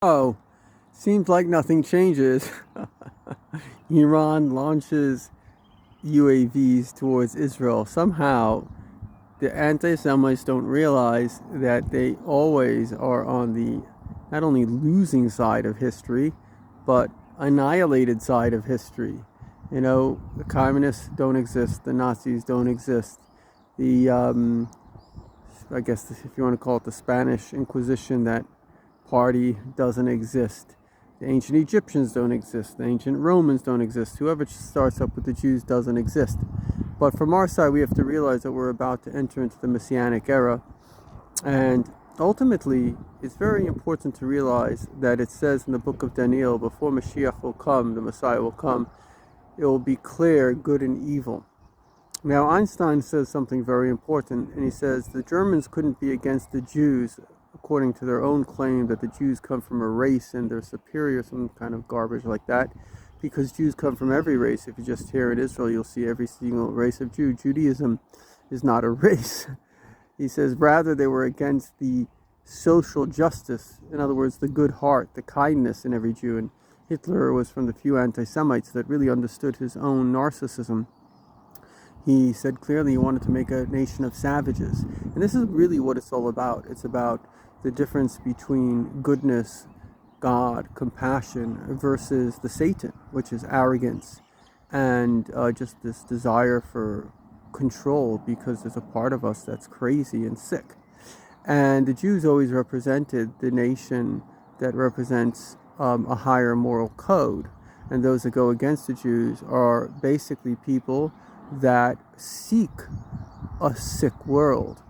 Oh, seems like nothing changes. Iran launches UAVs towards Israel. Somehow, the anti-Semites don't realize that they always are on the not only losing side of history, but annihilated side of history. You know, the communists don't exist, the Nazis don't exist, the I guess if you want to call it the Spanish Inquisition, that party doesn't exist. The ancient Egyptians don't exist. The ancient Romans don't exist. Whoever starts up with the Jews doesn't exist. But from our side, we have to realize that we're about to enter into the Messianic era. And ultimately, it's very important to realize that it says in the book of Daniel, before Mashiach will come, the Messiah will come, it will be clear good and evil. Now, Einstein says something very important, and he says the Germans couldn't be against the Jews, according to their own claim that the Jews come from a race and they're superior, some kind of garbage like that, because Jews come from every race. If you just here in Israel, you'll see every single race of Jew. Judaism is not a race. He says rather they were against the social justice, in other words, the good heart, the kindness in every Jew. And Hitler was from the few anti-Semites that really understood his own narcissism. He said clearly he wanted to make a nation of savages. And this is really what it's all about. It's about the difference between goodness, God, compassion, versus the Satan, which is arrogance and just this desire for control, because there's a part of us that's crazy and sick. And the Jews always represented the nation that represents a higher moral code. And those that go against the Jews are basically people that seek a sick world.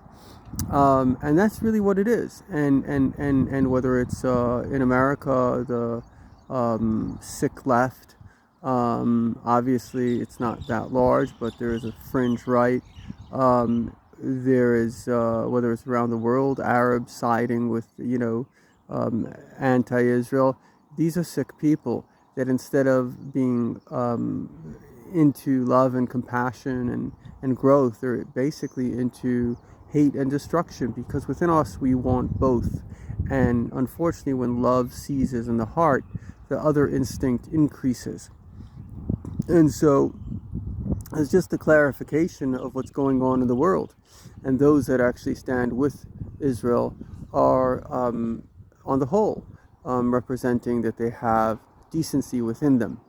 And that's really what it is. And whether it's in America, the sick left, obviously it's not that large, but there is a fringe right. There is, whether it's around the world, Arabs siding with, anti-Israel. These are sick people that instead of being into love and compassion and growth, they're basically into hate and destruction, because within us we want both. And unfortunately, when love seizes in the heart, the other instinct increases. And so it's just a clarification of what's going on in the world. And those that actually stand with Israel are, on the whole, representing that they have decency within them.